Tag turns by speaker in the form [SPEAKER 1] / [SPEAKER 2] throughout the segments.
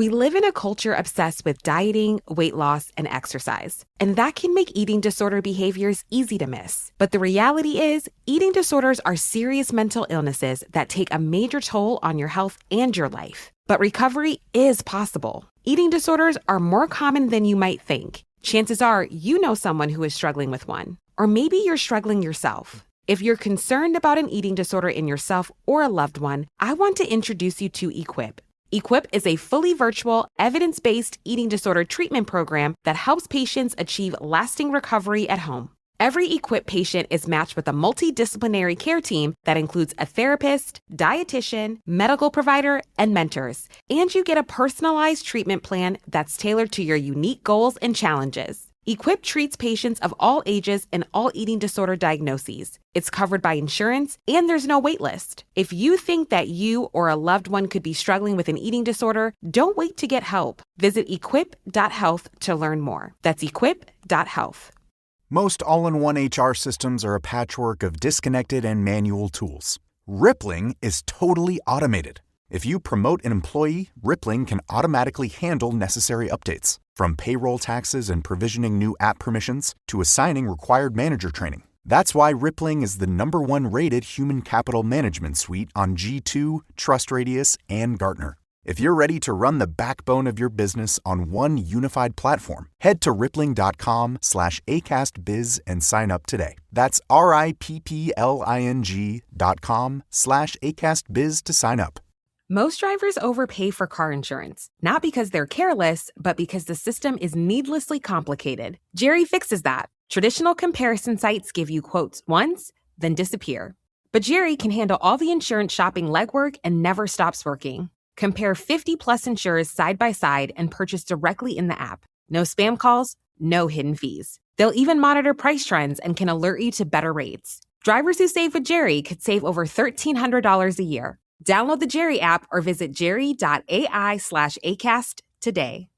[SPEAKER 1] We live in a culture obsessed with dieting, weight loss, and exercise, and that can make eating disorder behaviors easy to miss. But the reality is, eating disorders are serious mental illnesses that take a major toll on your health and your life. But recovery is possible. Eating disorders are more common than you might think. Chances are you know someone who is struggling with one, or maybe you're struggling yourself. If you're concerned about an eating disorder in yourself or a loved one, I want to introduce you to Equip. Equip is a fully virtual, evidence-based eating disorder treatment program that helps patients achieve lasting recovery at home. Every Equip patient is matched with a multidisciplinary care team that includes a therapist, dietitian, medical provider, and mentors. And you get a personalized treatment plan that's tailored to your unique goals and challenges. Equip treats patients of all ages and all eating disorder diagnoses. It's covered by insurance, and there's no wait list. If you think that you or a loved one could be struggling with an eating disorder, don't wait to get help. Visit equip.health to learn more. That's equip.health.
[SPEAKER 2] Most all-in-one HR systems are a patchwork of disconnected and manual tools. Rippling is totally automated. If you promote an employee, Rippling can automatically handle necessary updates, from payroll taxes and provisioning new app permissions to assigning required manager training. That's why Rippling is the #1 rated human capital management suite on G2, TrustRadius, and Gartner. If you're ready to run the backbone of your business on one unified platform, head to rippling.com/AcastBiz and sign up today. That's RIPPLING.com/AcastBiz to sign up.
[SPEAKER 1] Most drivers overpay for car insurance, not because they're careless, but because the system is needlessly complicated. Jerry fixes that. Traditional comparison sites give you quotes once, then disappear. But Jerry can handle all the insurance shopping legwork and never stops working. Compare 50-plus insurers side by side and purchase directly in the app. No spam calls, no hidden fees. They'll even monitor price trends and can alert you to better rates. Drivers who save with Jerry could save over $1,300 a year. Download the Jerry app or visit jerry.ai/ACAST today.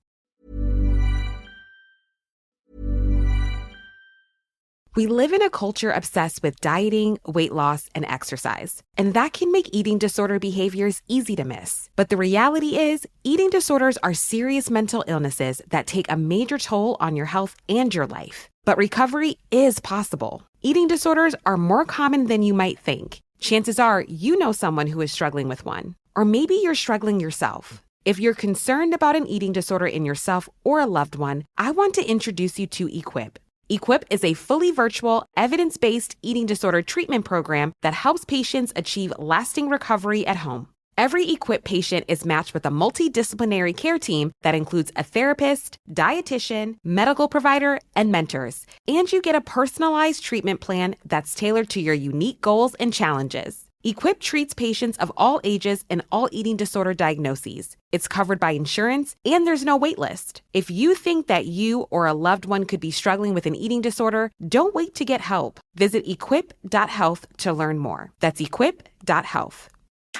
[SPEAKER 1] We live in a culture obsessed with dieting, weight loss, and exercise, and that can make eating disorder behaviors easy to miss. But the reality is, eating disorders are serious mental illnesses that take a major toll on your health and your life. But recovery is possible. Eating disorders are more common than you might think. Chances are you know someone who is struggling with one, or maybe you're struggling yourself. If you're concerned about an eating disorder in yourself or a loved one, I want to introduce you to Equip. Equip is a fully virtual, evidence-based eating disorder treatment program that helps patients achieve lasting recovery at home. Every Equip patient is matched with a multidisciplinary care team that includes a therapist, dietitian, medical provider, and mentors. And you get a personalized treatment plan that's tailored to your unique goals and challenges. Equip treats patients of all ages and all eating disorder diagnoses. It's covered by insurance, and there's no wait list. If you think that you or a loved one could be struggling with an eating disorder, don't wait to get help. Visit equip.health to learn more. That's equip.health.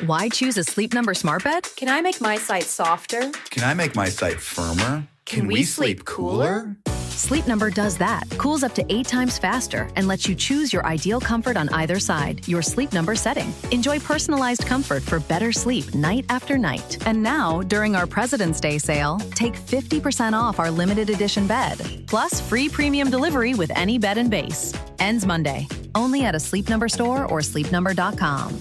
[SPEAKER 3] Why choose a Sleep Number smart bed?
[SPEAKER 4] Can I make my site softer?
[SPEAKER 5] Can I make my site firmer?
[SPEAKER 4] Can we sleep cooler?
[SPEAKER 3] Sleep Number does that. Cools up to 8 times faster and lets you choose your ideal comfort on either side, your Sleep Number setting. Enjoy personalized comfort for better sleep night after night. And now, during our President's Day sale, take 50% off our limited edition bed. Plus, free premium delivery with any bed and base. Ends Monday. Only at a Sleep Number store or sleepnumber.com.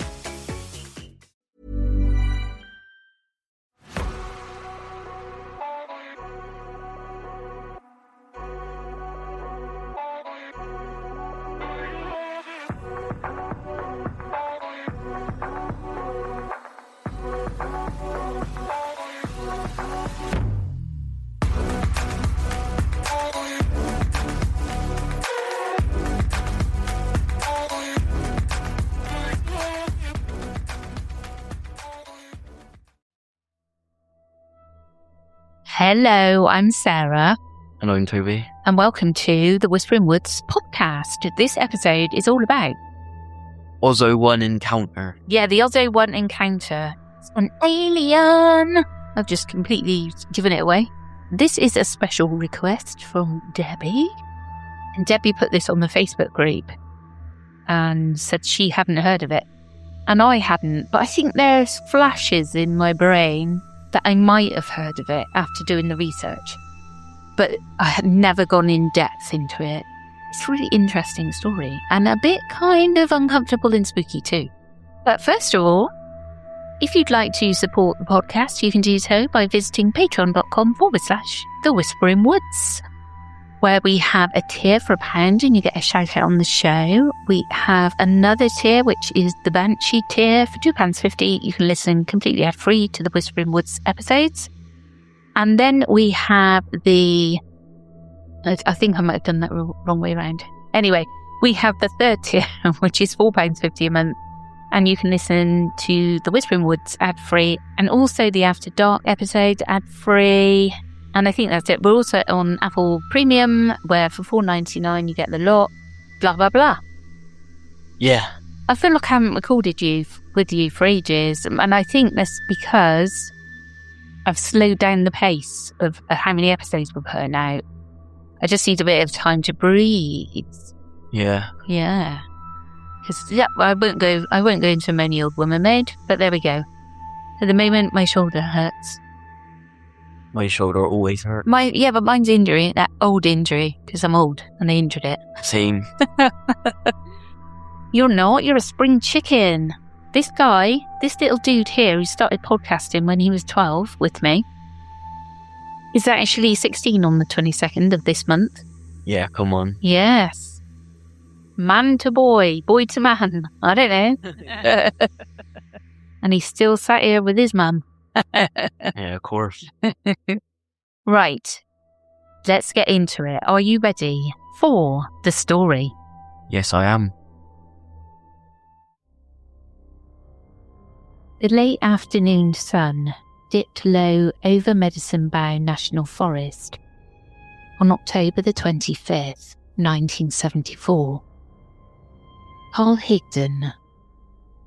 [SPEAKER 6] Hello, I'm Sarah.
[SPEAKER 7] And I'm Toby.
[SPEAKER 6] And welcome to the Whispering Woods podcast. This episode is all about
[SPEAKER 7] Ausso 1 encounter.
[SPEAKER 6] Yeah, the Ausso 1 encounter. It's an alien. I've just completely given it away. This is a special request from Debbie. And Debbie put this on the Facebook group and said she hadn't heard of it. And I hadn't, but I think there's flashes in my brain that I might have heard of it after doing the research, but I had never gone in depth into it. It's a really interesting story and a bit kind of uncomfortable and spooky too. But first of all, if you'd like to support the podcast, you can do so by visiting patreon.com/The Whispering Woods, where we have a tier for £1 and you get a shout out on the show. We have another tier, which is the Banshee tier. For £2.50, you can listen completely ad-free to the Whispering Woods episodes. And then we have I think I might have done that wrong way around. Anyway, we have the third tier, which is £4.50 a month. And you can listen to the Whispering Woods ad-free and also the After Dark episode ad-free. And I think that's it. We're also on Apple Premium, where for $4.99 you get the lot, blah, blah, blah.
[SPEAKER 7] Yeah.
[SPEAKER 6] I feel like I haven't recorded with you for ages. And I think that's because I've slowed down the pace of how many episodes we're putting out. I just need a bit of time to breathe.
[SPEAKER 7] Yeah.
[SPEAKER 6] Yeah. Because, I won't go into moany old woman mode, but there we go. At the moment, my shoulder hurts.
[SPEAKER 7] My shoulder always hurt.
[SPEAKER 6] But mine's injury, that old injury, because I'm old and I injured it.
[SPEAKER 7] Same.
[SPEAKER 6] You're not, you're a spring chicken. This little dude here who started podcasting when he was 12 with me, is actually 16 on the 22nd of this month.
[SPEAKER 7] Yeah, come on.
[SPEAKER 6] Yes. Man to boy to man. I don't know. And he's still sat here with his mum.
[SPEAKER 7] Yeah, of course.
[SPEAKER 6] Right. Let's get into it. Are you ready for the story?
[SPEAKER 7] Yes, I am.
[SPEAKER 6] The late afternoon sun dipped low over Medicine Bow National Forest on October the 25th, 1974. Carl Higdon,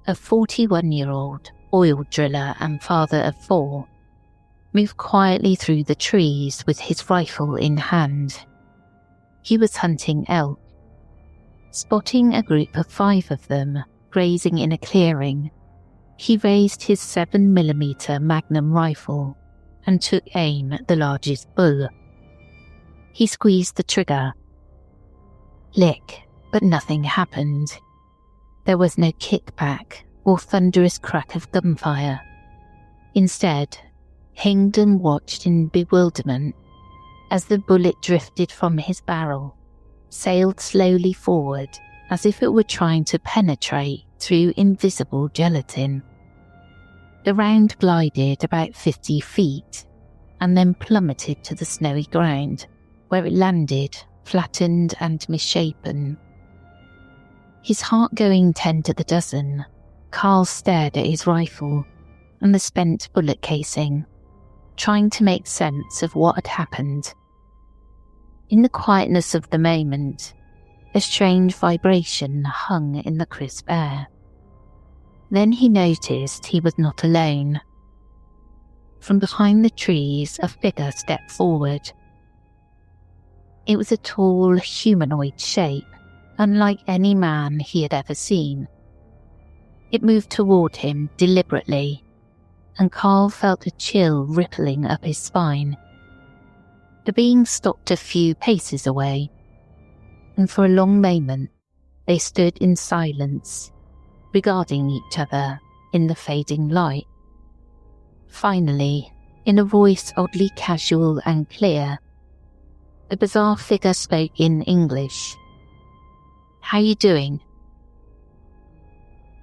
[SPEAKER 6] a 41-year-old oil driller and father of 4, moved quietly through the trees with his rifle in hand. He was hunting elk. Spotting a group of 5 of them grazing in a clearing, he raised his 7mm Magnum rifle and took aim at the largest bull. He squeezed the trigger. Click, but nothing happened. There was no kickback or thunderous crack of gunfire. Instead, Higdon watched in bewilderment as the bullet drifted from his barrel, sailed slowly forward as if it were trying to penetrate through invisible gelatin. The round glided about 50 feet and then plummeted to the snowy ground, where it landed, flattened and misshapen. His heart going 10 to the dozen, Carl stared at his rifle and the spent bullet casing, trying to make sense of what had happened. In the quietness of the moment, a strange vibration hung in the crisp air. Then he noticed he was not alone. From behind the trees, a figure stepped forward. It was a tall, humanoid shape, unlike any man he had ever seen. It moved toward him deliberately, and Carl felt a chill rippling up his spine. The being stopped a few paces away, and for a long moment they stood in silence, regarding each other in the fading light. Finally, in a voice oddly casual and clear, the bizarre figure spoke in English. "How you doing?"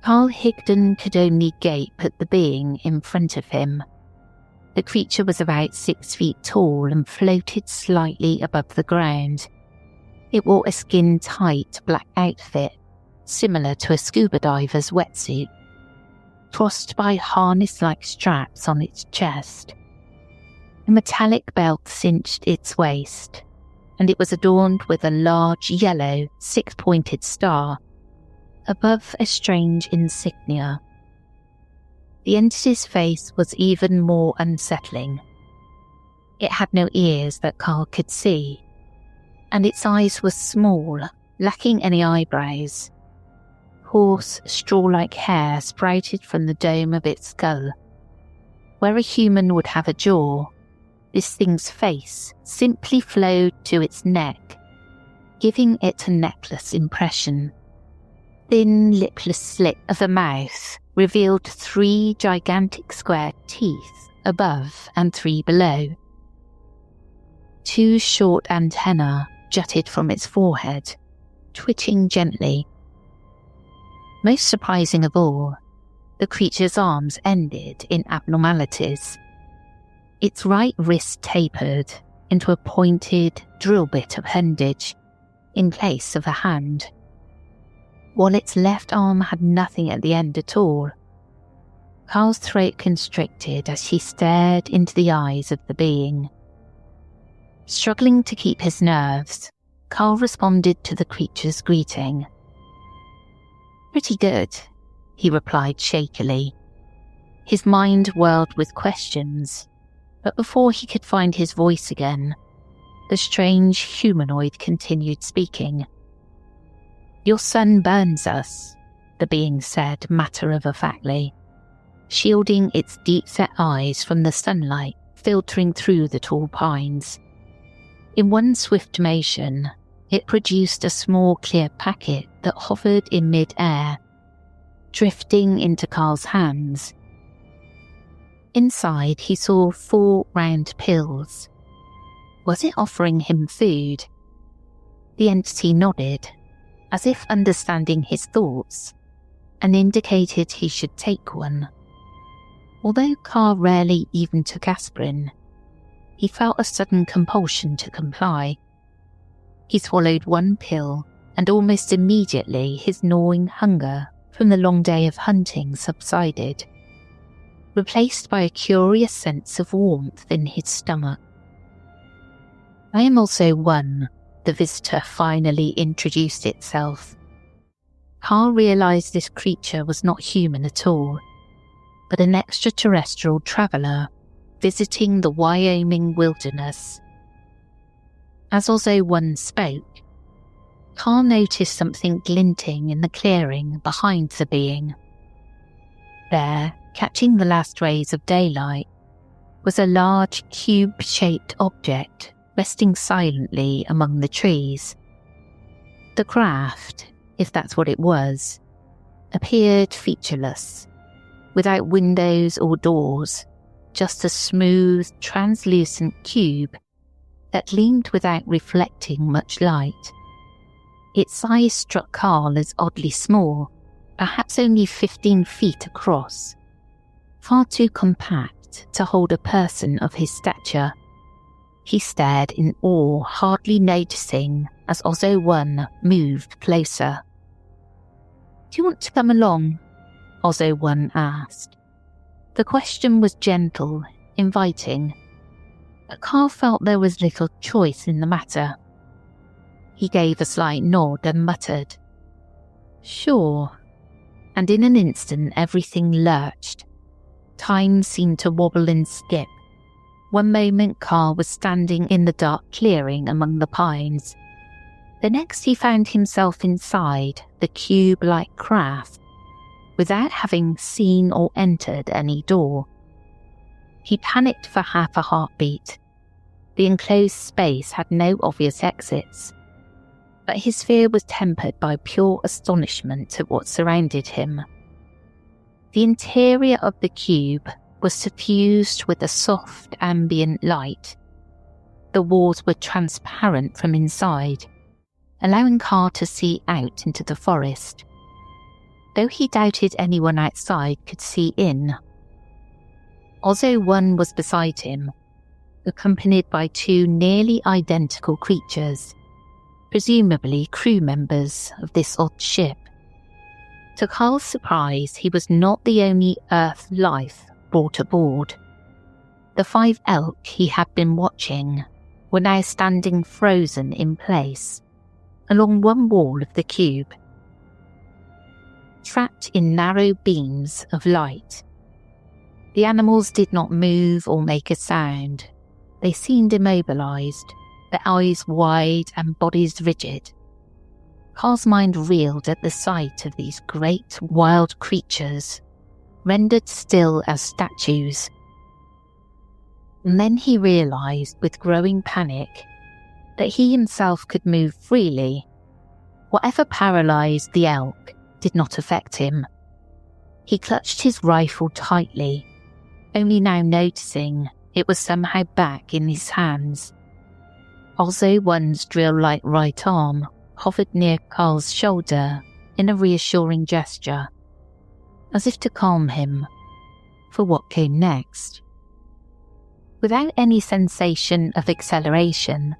[SPEAKER 6] Carl Higdon could only gape at the being in front of him. The creature was about 6 feet tall and floated slightly above the ground. It wore a skin-tight black outfit, similar to a scuba diver's wetsuit, crossed by harness-like straps on its chest. A metallic belt cinched its waist, and it was adorned with a large yellow, 6-pointed star above a strange insignia. The entity's face was even more unsettling. It had no ears that Carl could see, and its eyes were small, lacking any eyebrows. Coarse, straw-like hair sprouted from the dome of its skull. Where a human would have a jaw, this thing's face simply flowed to its neck, giving it a necklace impression. Thin, lipless slit of a mouth revealed 3 gigantic square teeth above and 3 below. 2 short antennae jutted from its forehead, twitching gently. Most surprising of all, the creature's arms ended in abnormalities. Its right wrist tapered into a pointed drill bit appendage in place of a hand, while its left arm had nothing at the end at all. Carl's throat constricted as he stared into the eyes of the being. Struggling to keep his nerves, Carl responded to the creature's greeting. "Pretty good," he replied shakily. His mind whirled with questions, but before he could find his voice again, the strange humanoid continued speaking. "Your sun burns us," the being said matter-of-factly, shielding its deep-set eyes from the sunlight filtering through the tall pines. In one swift motion, it produced a small clear packet that hovered in mid-air, drifting into Carl's hands. Inside, he saw 4 round pills. Was it offering him food? The entity nodded, as if understanding his thoughts, and indicated he should take one. Although Carl rarely even took aspirin, he felt a sudden compulsion to comply. He swallowed 1 pill, and almost immediately his gnawing hunger from the long day of hunting subsided, replaced by a curious sense of warmth in his stomach. "I am also one," the visitor finally introduced itself. Carl realised this creature was not human at all, but an extraterrestrial traveller visiting the Wyoming wilderness. As Ausso 1 spoke, Carl noticed something glinting in the clearing behind the being. There, catching the last rays of daylight, was a large cube-shaped object resting silently among the trees. The craft, if that's what it was, appeared featureless, without windows or doors, just a smooth, translucent cube that gleamed without reflecting much light. Its size struck Carl as oddly small, perhaps only 15 feet across, far too compact to hold a person of his stature. He stared in awe, hardly noticing as Ausso 1 moved closer. "Do you want to come along?" Ausso 1 asked. The question was gentle, inviting, but Carl felt there was little choice in the matter. He gave a slight nod and muttered, "Sure," and in an instant everything lurched. Time seemed to wobble and skip. One moment Carl was standing in the dark clearing among the pines. The next he found himself inside the cube-like craft, without having seen or entered any door. He panicked for half a heartbeat. The enclosed space had no obvious exits, but his fear was tempered by pure astonishment at what surrounded him. The interior of the cube was suffused with a soft ambient light. The walls were transparent from inside, allowing Carl to see out into the forest, though he doubted anyone outside could see in. Ausso 1 was beside him, accompanied by 2 nearly identical creatures, presumably crew members of this odd ship. To Carl's surprise, he was not the only Earth life brought aboard. The 5 elk he had been watching were now standing frozen in place along one wall of the cube, trapped in narrow beams of light. The animals did not move or make a sound. They seemed immobilized, their eyes wide and bodies rigid. Carl's mind reeled at the sight of these great wild creatures, rendered still as statues, And then he realised with growing panic that he himself could move freely. Whatever paralysed the elk did not affect him. He clutched his rifle tightly, only now noticing it was somehow back in his hands. Ausso 1's drill-like right arm hovered near Carl's shoulder in a reassuring gesture, as if to calm him for what came next. Without any sensation of acceleration,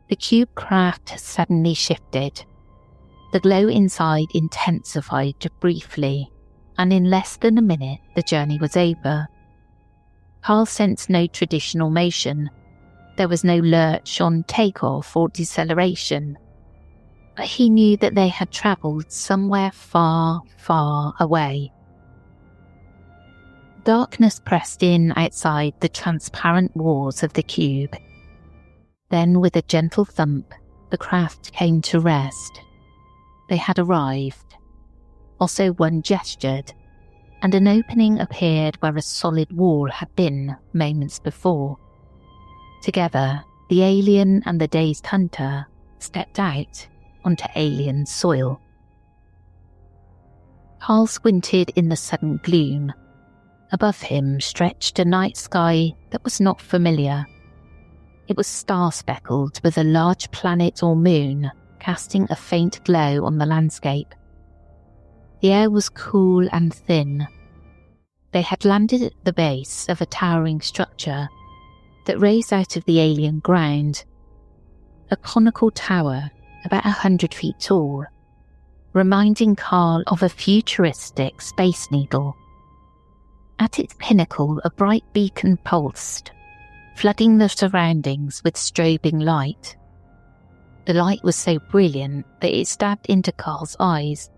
[SPEAKER 6] the cube craft suddenly shifted. The glow inside intensified briefly, and in less than a minute the journey was over. Carl sensed no traditional motion. There was no lurch on takeoff or deceleration. But he knew that they had travelled somewhere far, far away. Darkness pressed in outside the transparent walls of the cube. Then, with a gentle thump, the craft came to rest. They had arrived. Ausso 1 gestured, and an opening appeared where a solid wall had been moments before. Together, the alien and the dazed hunter stepped out onto alien soil. Carl squinted in the sudden gloom. Above him stretched a night sky that was not familiar. It was star-speckled with a large planet or moon casting a faint glow on the landscape. The air was cool and thin. They had landed at the base of a towering structure that raised out of the alien ground. A conical tower about 100 feet tall, reminding Carl of a futuristic space needle. At its pinnacle, a bright beacon pulsed, flooding the surroundings with strobing light. The light was so brilliant that it stabbed into Carl's eyes,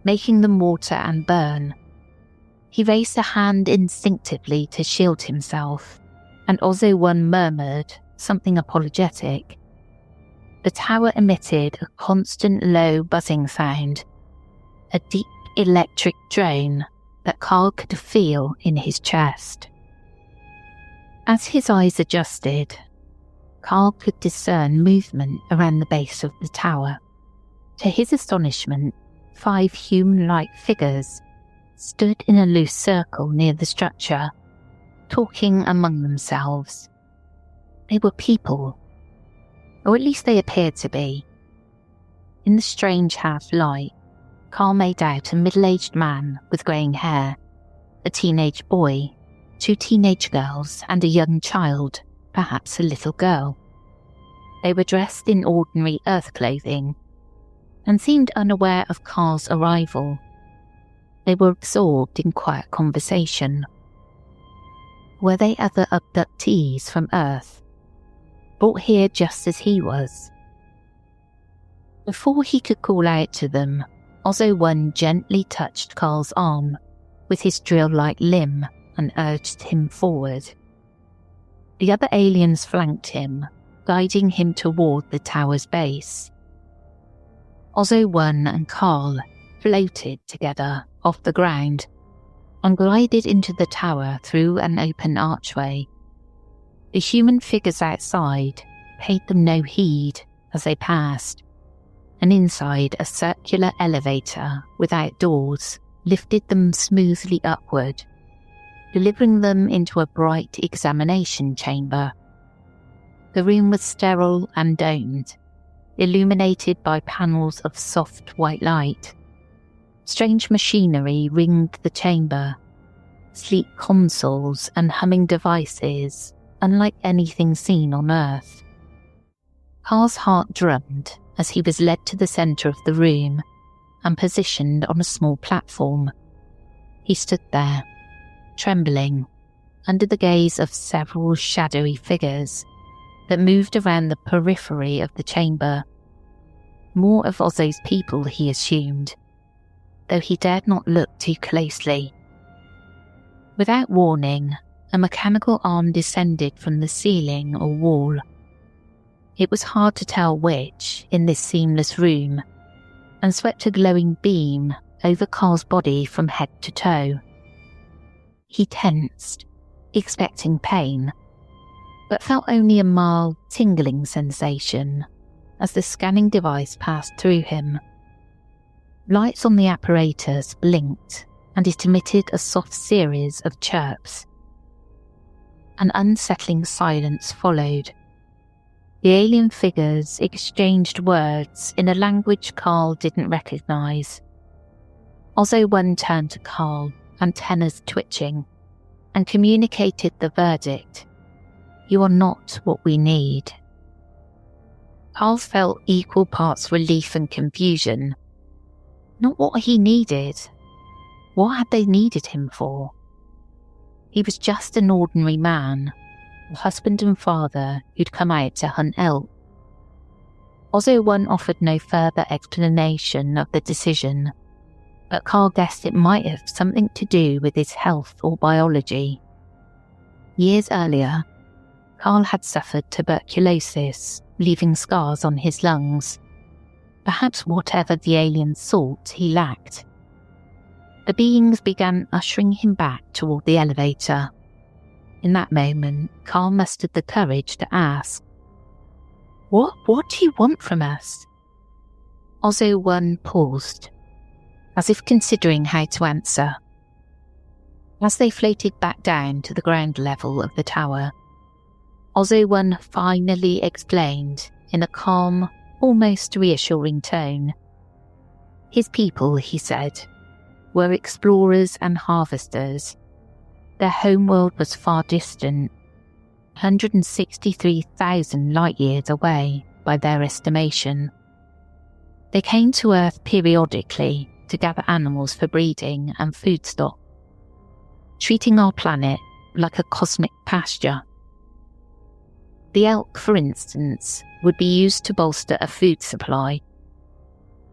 [SPEAKER 6] making them water and burn. He raised a hand instinctively to shield himself, and Ausso 1 murmured something apologetic. The tower emitted a constant low buzzing sound, a deep electric drone that Carl could feel in his chest. As his eyes adjusted, Carl could discern movement around the base of the tower. To his astonishment, 5 human-like figures stood in a loose circle near the structure, talking among themselves. They were people, or at least they appeared to be. In the strange half-light, Carl made out a middle-aged man with greying hair, a teenage boy, 2 teenage girls, and a young child, perhaps a little girl. They were dressed in ordinary Earth clothing and seemed unaware of Carl's arrival. They were absorbed in quiet conversation. Were they other abductees from Earth, brought here just as he was? Before he could call out to them, Ausso 1 gently touched Carl's arm with his drill-like limb and urged him forward. The other aliens flanked him, guiding him toward the tower's base. Ausso 1 and Carl floated together off the ground and glided into the tower through an open archway. The human figures outside paid them no heed as they passed, and inside a circular elevator without doors lifted them smoothly upward, delivering them into a bright examination chamber. The room was sterile and domed, illuminated by panels of soft white light. Strange machinery ringed the chamber, sleek consoles and humming devices unlike anything seen on Earth. Carl's heart drummed as he was led to the centre of the room and positioned on a small platform. He stood there, trembling, under the gaze of several shadowy figures that moved around the periphery of the chamber. More of Ausso's people, he assumed, though he dared not look too closely. Without warning, a mechanical arm descended from the ceiling or wall. It was hard to tell which in this seamless room, and swept a glowing beam over Carl's body from head to toe. He tensed, expecting pain, but felt only a mild tingling sensation as the scanning device passed through him. Lights on the apparatus blinked and it emitted a soft series of chirps. An unsettling silence followed. The alien figures exchanged words in a language Carl didn't recognise. Ausso 1 turned to Carl, antennas twitching, and communicated the verdict. "You are not what we need." Carl felt equal parts relief and confusion. Not what he needed. What had they needed him for? He was just an ordinary man, a husband and father who'd come out to hunt elk. Ausso 1 offered no further explanation of the decision, but Carl guessed it might have something to do with his health or biology. Years earlier, Carl had suffered tuberculosis, leaving scars on his lungs. Perhaps whatever the aliens sought, he lacked. The beings began ushering him back toward the elevator. In that moment, Carl mustered the courage to ask, What do you want from us?" Ausso 1 paused, as if considering how to answer. As they floated back down to the ground level of the tower, Ausso 1 finally explained in a calm, almost reassuring tone. His people, he said, were explorers and harvesters. Their homeworld was far distant, 163,000 light-years away by their estimation. They came to Earth periodically to gather animals for breeding and food stock, treating our planet like a cosmic pasture. The elk, for instance, would be used to bolster a food supply.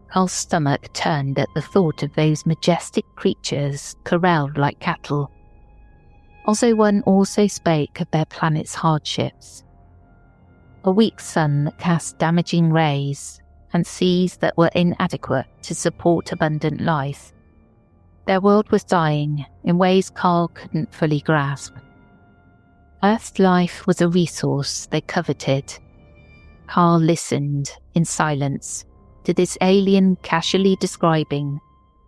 [SPEAKER 6] Carl's stomach turned at the thought of those majestic creatures corralled like cattle. Ausso 1 also spoke of their planet's hardships. A weak sun that cast damaging rays and seas that were inadequate to support abundant life. Their world was dying in ways Carl couldn't fully grasp. Earth's life was a resource they coveted. Carl listened in silence to this alien casually describing,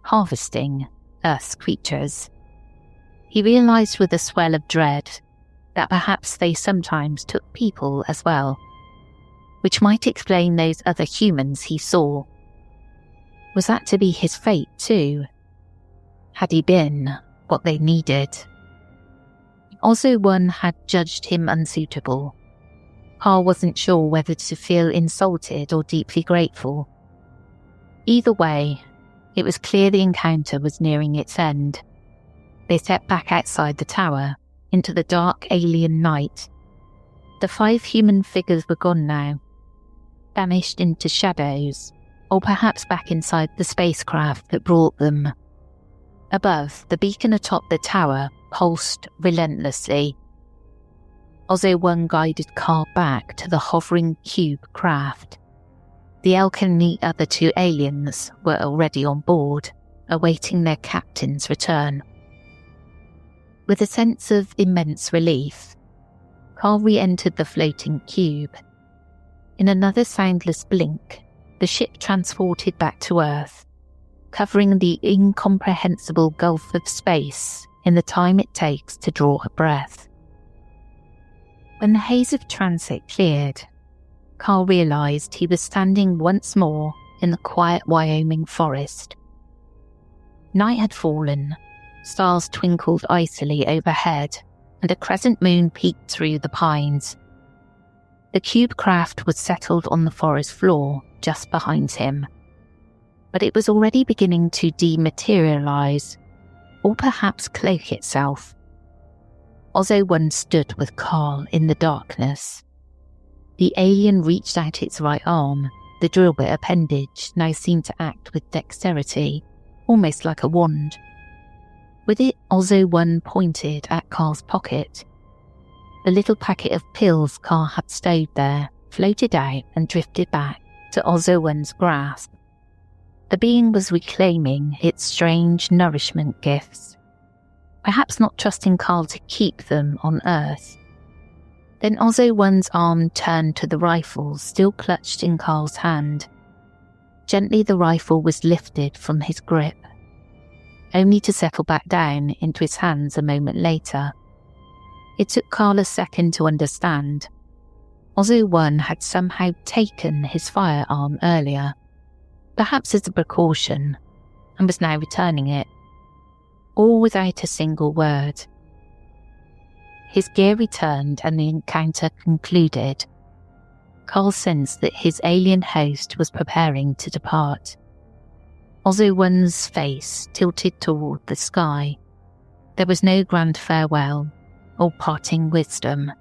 [SPEAKER 6] harvesting Earth's creatures. He realised with a swell of dread that perhaps they sometimes took people as well, which might explain those other humans he saw. Was that to be his fate too? Had he been what they needed? Ausso 1 had judged him unsuitable. Carl wasn't sure whether to feel insulted or deeply grateful. Either way, it was clear the encounter was nearing its end. They stepped back outside the tower, into the dark alien night. The 5 human figures were gone now, vanished into shadows, or perhaps back inside the spacecraft that brought them. Above, the beacon atop the tower pulsed relentlessly. Ausso 1 guided Carl back to the hovering cube craft. The elk and the other 2 aliens were already on board, awaiting their captain's return. With a sense of immense relief, Carl re-entered the floating cube. In another soundless blink, the ship transported back to Earth, covering the incomprehensible gulf of space in the time it takes to draw a breath. When the haze of transit cleared, Carl realised he was standing once more in the quiet Wyoming forest. Night had fallen, stars twinkled icily overhead, and a crescent moon peeked through the pines. The cube craft was settled on the forest floor just behind him, but it was already beginning to dematerialise, or perhaps cloak itself. Ausso 1 stood with Carl in the darkness. The alien reached out its right arm. The drill bit appendage now seemed to act with dexterity, almost like a wand. With it, Ausso 1 pointed at Carl's pocket. The little packet of pills Carl had stowed there floated out and drifted back to Ausso 1's grasp. The being was reclaiming its strange nourishment gifts, perhaps not trusting Carl to keep them on Earth. Then Ausso 1's arm turned to the rifle still clutched in Carl's hand. Gently the rifle was lifted from his grip, only to settle back down into his hands a moment later. It took Carl a second to understand. Ausso 1 had somehow taken his firearm earlier, perhaps as a precaution, and was now returning it, all without a single word. His gear returned and the encounter concluded. Carl sensed that his alien host was preparing to depart. Ausso 1's face tilted toward the sky. There was no grand farewell or parting wisdom,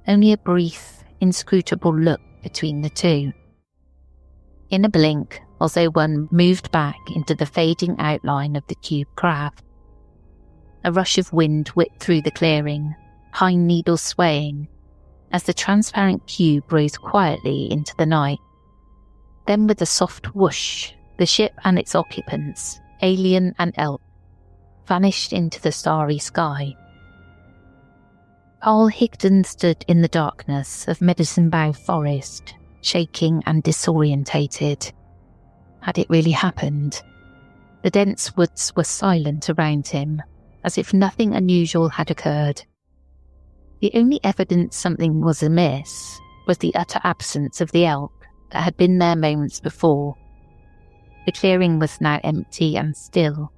[SPEAKER 6] only a brief, inscrutable look between the two. In a blink, Ausso 1 moved back into the fading outline of the cube craft. A rush of wind whipped through the clearing, pine needles swaying, as the transparent cube rose quietly into the night. Then with a soft whoosh, the ship and its occupants, alien and elk, vanished into the starry sky. Carl Higdon stood in the darkness of Medicine Bow Forest, shaking and disorientated. Had it really happened? The dense woods were silent around him, as if nothing unusual had occurred. The only evidence something was amiss was the utter absence of the elk that had been there moments before. The clearing was now empty and still.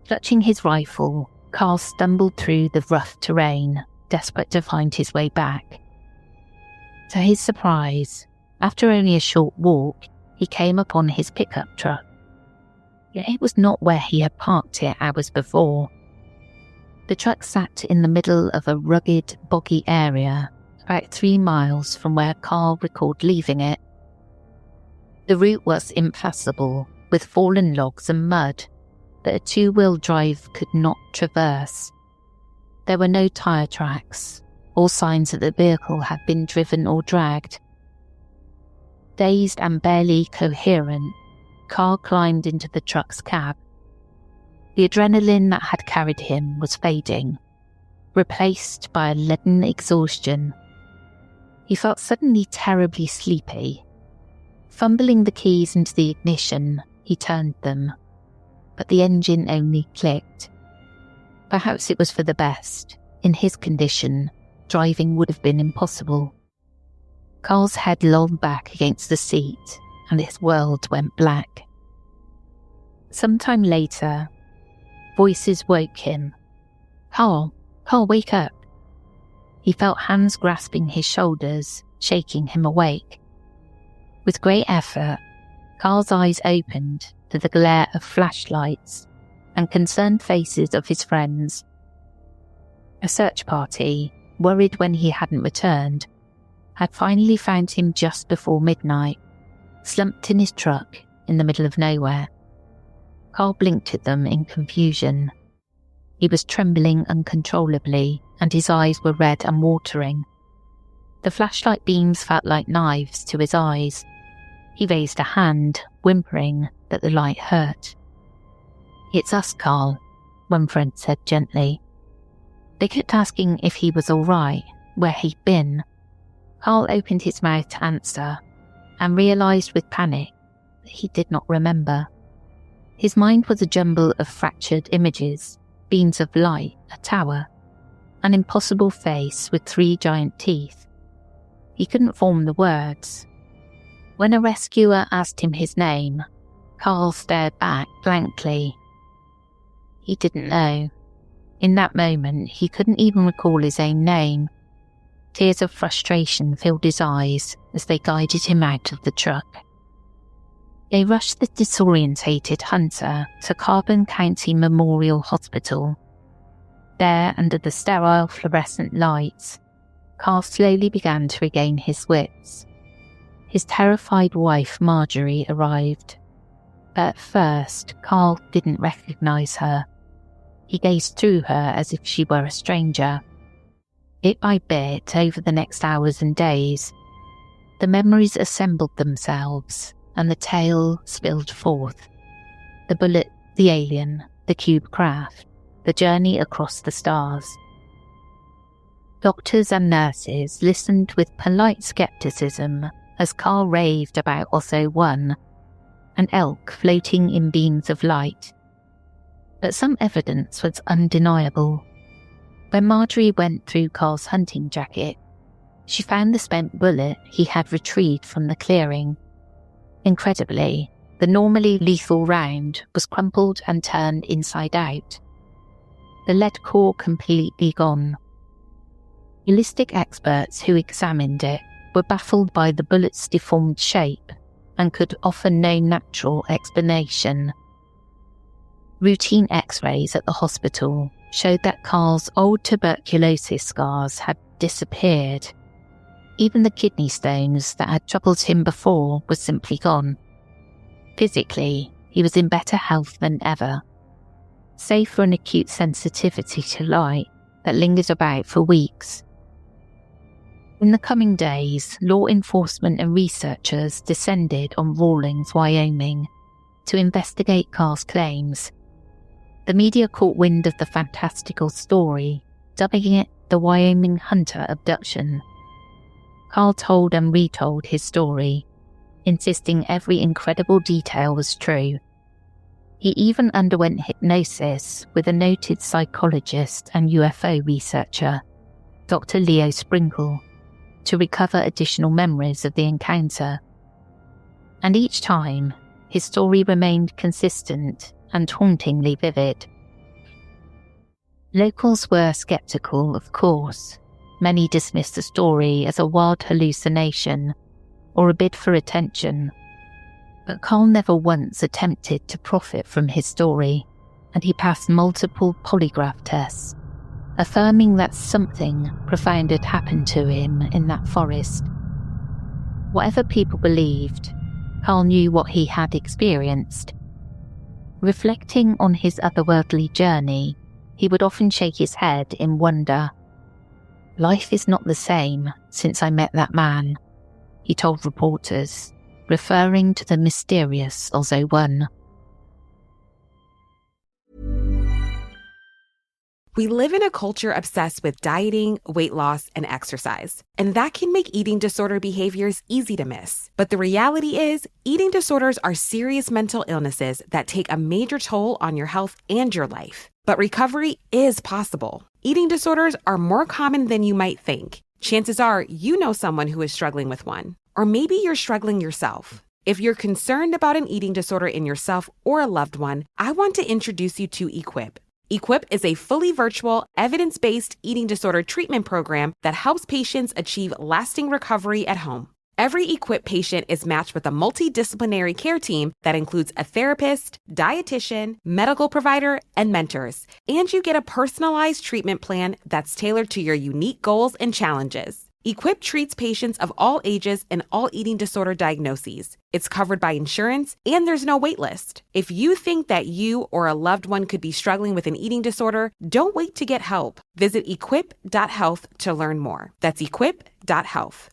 [SPEAKER 6] Clutching his rifle, Carl stumbled through the rough terrain, desperate to find his way back. To his surprise, after only a short walk, he came upon his pickup truck. Yet it was not where he had parked it hours before. The truck sat in the middle of a rugged, boggy area, about 3 miles from where Carl recalled leaving it. The route was impassable, with fallen logs and mud that a 2-wheel drive could not traverse. There were no tyre tracks, or signs that the vehicle had been driven or dragged. Dazed and barely coherent, Carl climbed into the truck's cab. The adrenaline that had carried him was fading, replaced by a leaden exhaustion. He felt suddenly terribly sleepy. Fumbling the keys into the ignition, he turned them, but the engine only clicked. Perhaps it was for the best. In his condition, driving would have been impossible. Carl's head lolled back against the seat, and his world went black. Sometime later, voices woke him. Carl, wake up. He felt hands grasping his shoulders, shaking him awake. With great effort, Carl's eyes opened to the glare of flashlights and concerned faces of his friends. A search party, worried when he hadn't returned, had finally found him just before midnight, slumped in his truck in the middle of nowhere. Carl blinked at them in confusion. He was trembling uncontrollably, and his eyes were red and watering. The flashlight beams felt like knives to his eyes. He raised a hand, whimpering that the light hurt. It's us, Carl, one friend said gently. They kept asking if he was all right, where he'd been. Carl opened his mouth to answer, and realised with panic that he did not remember. His mind was a jumble of fractured images, beams of light, a tower, an impossible face with 3 giant teeth. He couldn't form the words. When a rescuer asked him his name, Carl stared back blankly. He didn't know. In that moment, he couldn't even recall his own name. Tears of frustration filled his eyes as they guided him out of the truck. They rushed the disorientated hunter to Carbon County Memorial Hospital. There, under the sterile fluorescent lights, Carl slowly began to regain his wits. His terrified wife, Marjorie, arrived. But at first, Carl didn't recognise her. He gazed through her as if she were a stranger. Bit by bit, over the next hours and days, the memories assembled themselves, and the tale spilled forth. The bullet, the alien, the cube craft, the journey across the stars. Doctors and nurses listened with polite skepticism as Carl raved about Ausso 1, an elk floating in beams of light. But some evidence was undeniable. When Marjorie went through Carl's hunting jacket, she found the spent bullet he had retrieved from the clearing. Incredibly, the normally lethal round was crumpled and turned inside out. The lead core completely gone. Ballistic experts who examined it were baffled by the bullet's deformed shape and could offer no natural explanation. Routine X-rays at the hospital showed that Carl's old tuberculosis scars had disappeared. Even the kidney stones that had troubled him before were simply gone. Physically, he was in better health than ever, save for an acute sensitivity to light that lingered about for weeks. In the coming days, law enforcement and researchers descended on Rawlins, Wyoming, to investigate Carl's claims. The media caught wind of the fantastical story, dubbing it the Wyoming Hunter abduction. Carl told and retold his story, insisting every incredible detail was true. He even underwent hypnosis with a noted psychologist and UFO researcher, Dr. Leo Sprinkle, to recover additional memories of the encounter. And each time, his story remained consistent and hauntingly vivid. Locals were sceptical, of course. Many dismissed the story as a wild hallucination or a bid for attention. But Carl never once attempted to profit from his story, and he passed multiple polygraph tests, affirming that something profound had happened to him in that forest. Whatever people believed, Carl knew what he had experienced. Reflecting on his otherworldly journey, he would often shake his head in wonder. "Life is not the same since I met that man," he told reporters, referring to the mysterious Ausso 1.
[SPEAKER 1] We live in a culture obsessed with dieting, weight loss, and exercise, and that can make eating disorder behaviors easy to miss. But the reality is, eating disorders are serious mental illnesses that take a major toll on your health and your life. But recovery is possible. Eating disorders are more common than you might think. Chances are you know someone who is struggling with one, or maybe you're struggling yourself. If you're concerned about an eating disorder in yourself or a loved one, I want to introduce you to Equip. Equip is a fully virtual, evidence-based eating disorder treatment program that helps patients achieve lasting recovery at home. Every Equip patient is matched with a multidisciplinary care team that includes a therapist, dietitian, medical provider, and mentors. And you get a personalized treatment plan that's tailored to your unique goals and challenges. Equip treats patients of all ages and all eating disorder diagnoses. It's covered by insurance, and there's no wait list. If you think that you or a loved one could be struggling with an eating disorder, don't wait to get help. Visit equip.health to learn more. That's equip.health.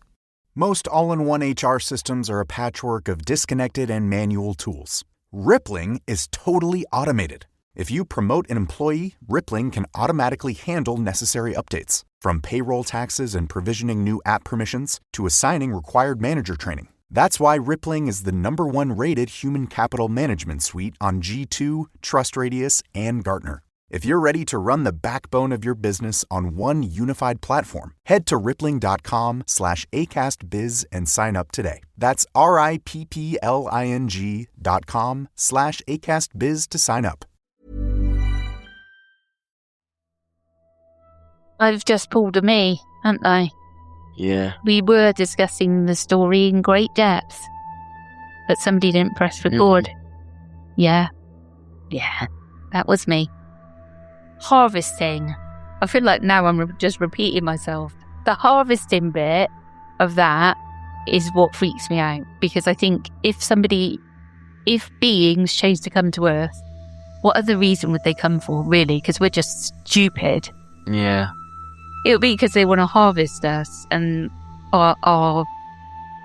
[SPEAKER 2] Most all-in-one HR systems are a patchwork of disconnected and manual tools. Rippling is totally automated. If you promote an employee, Rippling can automatically handle necessary updates, from payroll taxes and provisioning new app permissions to assigning required manager training. That's why Rippling is the #1 rated human capital management suite on G2, TrustRadius, and Gartner. If you're ready to run the backbone of your business on one unified platform, head to rippling.com/AcastBiz and sign up today. That's RIPPLING.com/AcastBiz to sign up.
[SPEAKER 6] I've just pulled a me, haven't I?
[SPEAKER 7] Yeah.
[SPEAKER 6] We were discussing the story in great depth, but somebody didn't press record. Yeah, that was me. Harvesting. I feel like now I'm just repeating myself. The harvesting bit of that is what freaks me out, because I think if beings chose to come to Earth, what other reason would they come for, really? Because we're just stupid.
[SPEAKER 7] Yeah.
[SPEAKER 6] It would be because they want to harvest us and our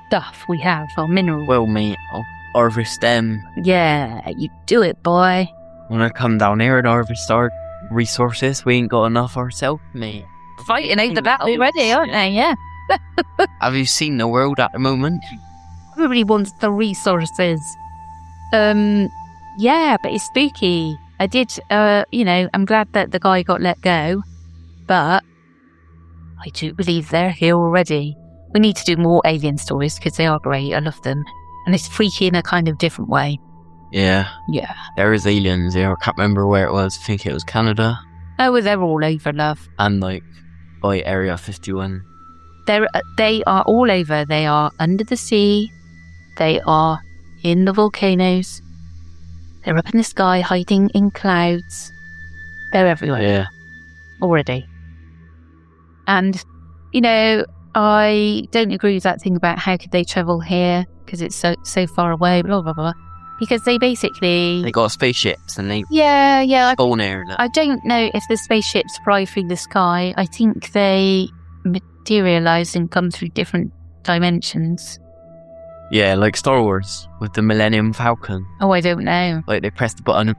[SPEAKER 6] stuff we have, our minerals.
[SPEAKER 7] Well, mate, I'll harvest them.
[SPEAKER 6] Yeah, you do it, boy.
[SPEAKER 7] When I come down here and harvest our resources, we ain't got enough ourselves, mate.
[SPEAKER 6] fighting over that already, aren't they? Yeah.
[SPEAKER 7] Have you seen the world at the moment?
[SPEAKER 6] Everybody wants the resources. Yeah, but it's spooky. I did, I'm glad that the guy got let go, but I do believe they're here already. We need to do more alien stories because they are great. I love them. And it's freaky in a kind of different way.
[SPEAKER 7] Yeah.
[SPEAKER 6] Yeah.
[SPEAKER 7] There is aliens here. I can't remember where it was. I think it was Canada.
[SPEAKER 6] Oh, well, they're all over, love.
[SPEAKER 7] And by Area 51.
[SPEAKER 6] They are all over. They are under the sea. They are in the volcanoes. They're up in the sky, hiding in clouds. They're everywhere.
[SPEAKER 7] Yeah.
[SPEAKER 6] Already. And, I don't agree with that thing about how could they travel here because it's so far away, blah, blah, blah. Because they basically...
[SPEAKER 7] They got spaceships and they
[SPEAKER 6] Yeah.
[SPEAKER 7] spawn here.
[SPEAKER 6] I don't know if the spaceships fly through the sky. I think they materialise and come through different dimensions.
[SPEAKER 7] Yeah, like Star Wars with the Millennium Falcon.
[SPEAKER 6] Oh, I don't know.
[SPEAKER 7] Like they press the button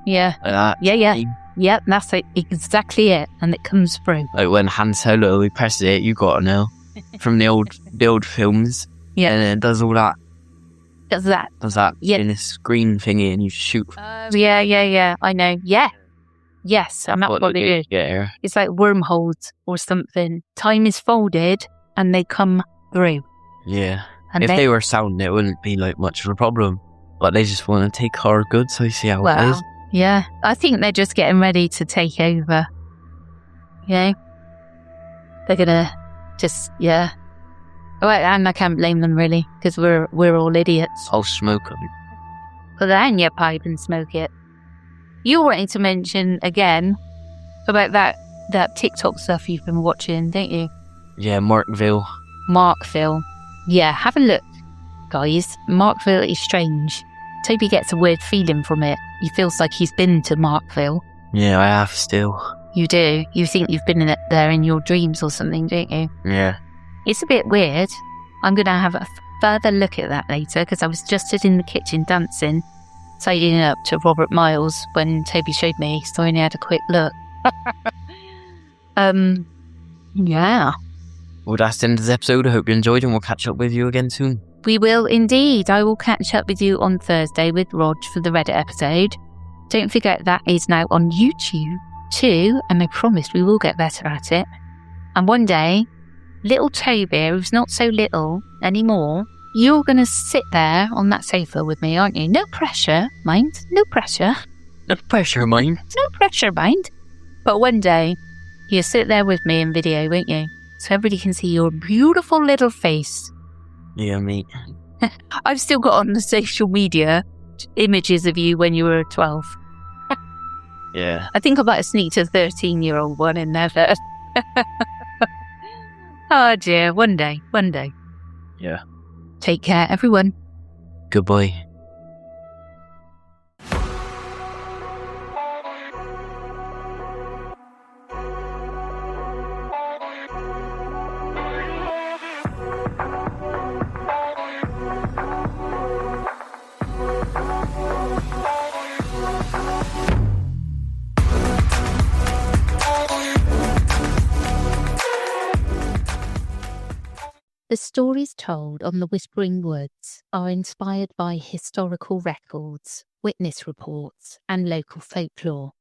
[SPEAKER 6] Yeah.
[SPEAKER 7] like that.
[SPEAKER 6] Yeah. Yeah, that's exactly it. And it comes through.
[SPEAKER 7] Like when Han Solo, he presses it, you got to know. From the old films.
[SPEAKER 6] Yeah.
[SPEAKER 7] And it does all that.
[SPEAKER 6] Does that. Yeah.
[SPEAKER 7] In this green thingy and you shoot.
[SPEAKER 6] Yeah. I know. Yeah. Yes, and that's what they do.
[SPEAKER 7] Yeah.
[SPEAKER 6] It's like wormholes or something. Time is folded and they come through.
[SPEAKER 7] Yeah.
[SPEAKER 6] And
[SPEAKER 7] if they were sound, it wouldn't be like much of a problem. But they just want to take our goods, so you see how it is.
[SPEAKER 6] Yeah. I think they're just getting ready to take over. They're gonna just, yeah. Oh, and I can't blame them really, because we're all idiots.
[SPEAKER 7] I'll smoke them.
[SPEAKER 6] Put that in your pipe and smoke it. You were wanting to mention again about that TikTok stuff you've been watching, don't you?
[SPEAKER 7] Yeah, Markville.
[SPEAKER 6] Yeah, have a look, guys. Markville is strange. Toby gets a weird feeling from it. He feels like he's been to Markville.
[SPEAKER 7] Yeah, I have still.
[SPEAKER 6] You do? You think you've been there in your dreams or something, don't you?
[SPEAKER 7] Yeah.
[SPEAKER 6] It's a bit weird. I'm going to have a further look at that later because I was just sitting in the kitchen dancing, tidying up to Robert Miles when Toby showed me, so I only had a quick look. Yeah.
[SPEAKER 7] Well, that's the end of this episode. I hope you enjoyed and we'll catch up with you again soon.
[SPEAKER 6] We will indeed. I will catch up with you on Thursday with Rog for the Reddit episode. Don't forget that is now on YouTube too, and I promise we will get better at it. And one day, little Toby, who's not so little anymore, you're going to sit there on that sofa with me, aren't you? No pressure, mind. No pressure.
[SPEAKER 7] No pressure, mind.
[SPEAKER 6] No pressure, mind. But one day, you'll sit there with me in video, won't you? So everybody can see your beautiful little face.
[SPEAKER 7] Yeah, mate.
[SPEAKER 6] I've still got on the social media images of you when you were 12.
[SPEAKER 7] Yeah.
[SPEAKER 6] I think I might have sneaked a 13-year-old one in there first. Oh dear, one day.
[SPEAKER 7] Yeah.
[SPEAKER 6] Take care, everyone.
[SPEAKER 7] Goodbye.
[SPEAKER 6] The stories told on the Whispering Woods are inspired by historical records, witness reports, and local folklore.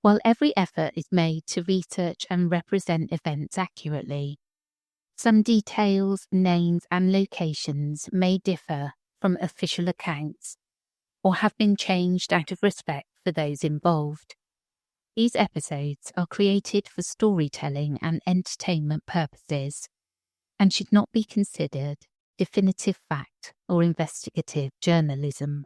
[SPEAKER 6] While every effort is made to research and represent events accurately, some details, names, and locations may differ from official accounts or have been changed out of respect for those involved. These episodes are created for storytelling and entertainment purposes and should not be considered definitive fact or investigative journalism.